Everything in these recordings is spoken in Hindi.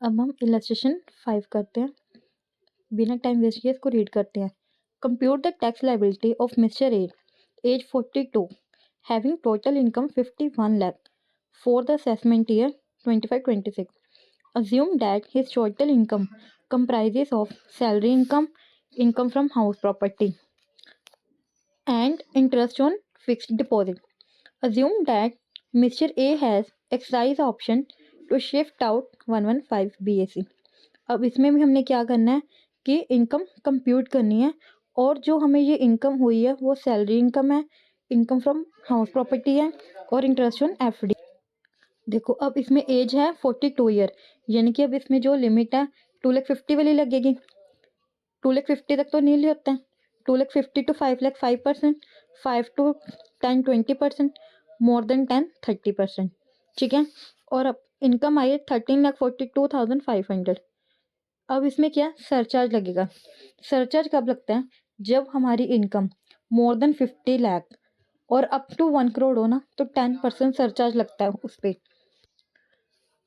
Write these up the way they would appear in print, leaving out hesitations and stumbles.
अब हम इलस्ट्रेशन 5 करते हैं। बिना टाइम वेस्ट किए इसको रीड करते हैं। Compute the tax liability of mister A, age 42, having total income 51 lakh for the assessment year 25-26. Assume that his total income comprises of salary income, income from house property, and interest on fixed deposit. Assume that Mr. A has exercise option to shift out 115 BAC. अब इसमें भी हमने क्या करना है कि इनकम कंप्यूट करनी है, और जो हमें ये इनकम हुई है वो सैलरी इनकम है, इनकम फ्रॉम हाउस प्रॉपर्टी है, और इंटरेस्ट ऑन एफडी। देखो अब इसमें एज है 42 ईयर, यानी कि अब इसमें जो लिमिट है 2,50,000 वाली लगेगी। 2,50,000 तक तो नहीं होता है। 2,50,000 to 5,00,000 5%, 5 to 10 20%, मोर देन 10 30%। ठीक है, और अब इनकम आई है 13,42,500। अब इसमें क्या सरचार्ज लगेगा। सरचार्ज कब लगता है, जब हमारी इनकम मोर देन 50 लाख और अप टू 1 करोड़ हो ना, तो 10% सरचार्ज लगता है उस पर।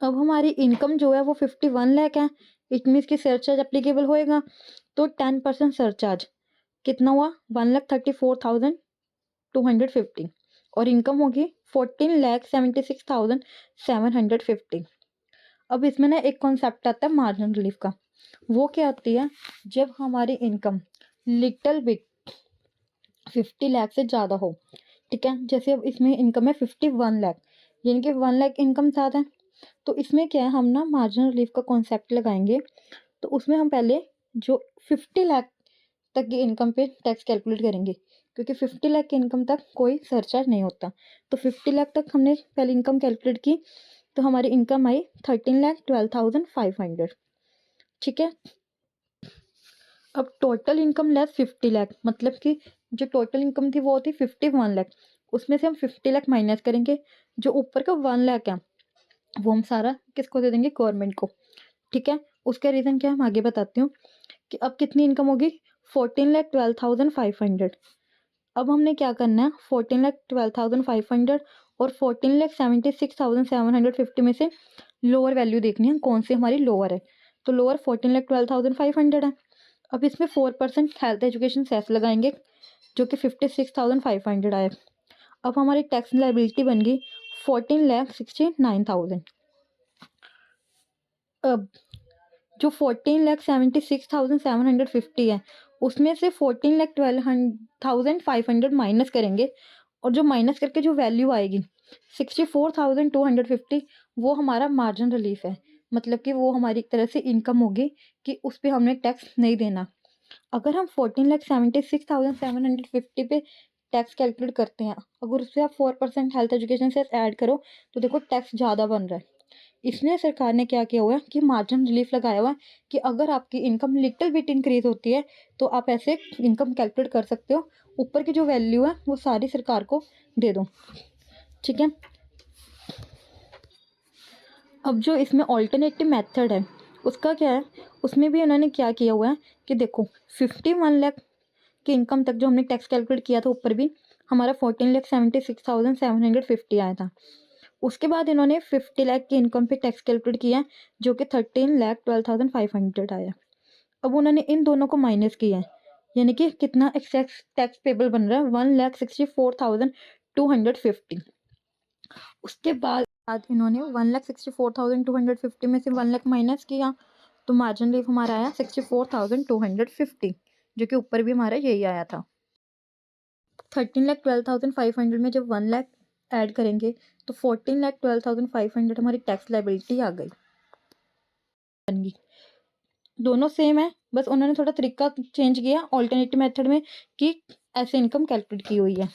अब हमारी इनकम जो है वो 51 लाख है, इट मीन्स की सरचार्ज एप्लीकेबल होएगा, तो 10% सरचार्ज कितना हुआ 1,34,250, और इनकम होगी 14,76,750। अब इसमें ना एक कॉन्सेप्ट आता है मार्जिनल रिलीफ का। वो क्या होती है, जब हमारी इनकम लिटिल बिट 50 लाख से ज़्यादा हो। ठीक है, जैसे अब इसमें इनकम है 51 लाख, यानी कि 1 लाख इनकम ज़्यादा है, तो इसमें क्या है हम ना मार्जिनल रिलीफ का कॉन्सेप्ट लगाएंगे। तो उसमें हम पहले जो 50 लाख तक की इनकम पे टैक्स कैलकुलेट करेंगे, क्योंकि 50 लाख की इनकम तक कोई सरचार्ज नहीं होता। तो 50 लाख तक हमने पहले इनकम कैलकुलेट की, तो हमारी इनकम आई 13,12,500। ठीक है, अब टोटल इनकम लेस 50 लाख, मतलब कि जो टोटल इनकम थी वो थी 51 लाख, उसमें से हम 50 लाख माइनस करेंगे। जो ऊपर का 1 लाख है वो हम सारा किसको दे देंगे, गवर्नमेंट को। ठीक है, उसका रीज़न क्या है हम आगे बताती हूँ। कि अब कितनी इनकम होगी 14,12,500। अब हमने क्या करना है 14,12,500 और 14,76,750 में से लोअर वैल्यू देखनी है, कौन सी हमारी लोअर है। तो लोअर 14,12,500 है। अब इसमें 4% हेल्थ एजुकेशन सेस लगाएंगे, जो कि 56,500 आए। अब हमारी टैक्स लाइबिलिटी बन गई 14,69,000। अब जो 14,76,750 है, उसमें से 14,12,500 माइनस करेंगे, और जो माइनस करके जो वैल्यू आएगी 64,250, वो हमारा मार्जिन रिलीफ है। मतलब कि वो हमारी एक तरह से इनकम होगी कि उस पर हमने टैक्स नहीं देना। अगर हम 14,76,750 पे टैक्स कैलकुलेट करते हैं, अगर उस पर आप 4% हेल्थ एजुकेशन से ऐड करो, तो देखो टैक्स ज़्यादा बन रहा है। इसलिए सरकार ने क्या किया हुआ है कि मार्जिन रिलीफ लगाया हुआ है, कि अगर आपकी इनकम लिटिल बिट इंक्रीज होती है तो आप ऐसे इनकम कैलकुलेट कर सकते हो, ऊपर की जो वैल्यू है वो सारी सरकार को दे दो। ठीक है, अब जो इसमें ऑल्टरनेटिव मेथड है उसका क्या है, उसमें भी उन्होंने क्या किया हुआ है कि देखो 51 लाख की इनकम तक जो हमने टैक्स कैलकुलेट किया था, ऊपर भी हमारा 14,76,750 आया था। उसके बाद इन्होंने 50 लाख की इनकम पे टैक्स कैलकुलेट किया, जो कि 13,12,500 आया। अब उन्होंने इन दोनों को माइनस किया है, यानी कि कितना एक्सेस टैक्स पेबल बन रहा है 1,64,250। उसके बाद इन्होंने 1,64,250 में से 1 लाख माइनस किया, तो मार्जिन रिलीफ हमारा आया 64,250, जो कि ऊपर भी हमारा यही आया था। 13,12,500 में जब 1 लाख ऐड करेंगे तो 14,12,500 हमारी टैक्स लाइबिलिटी आ गई, बन गई। दोनों सेम है, बस उन्होंने थोड़ा तरीका चेंज किया ऑल्टरनेटिव मेथड में कि ऐसे इनकम कैलकुलेट की हुई है।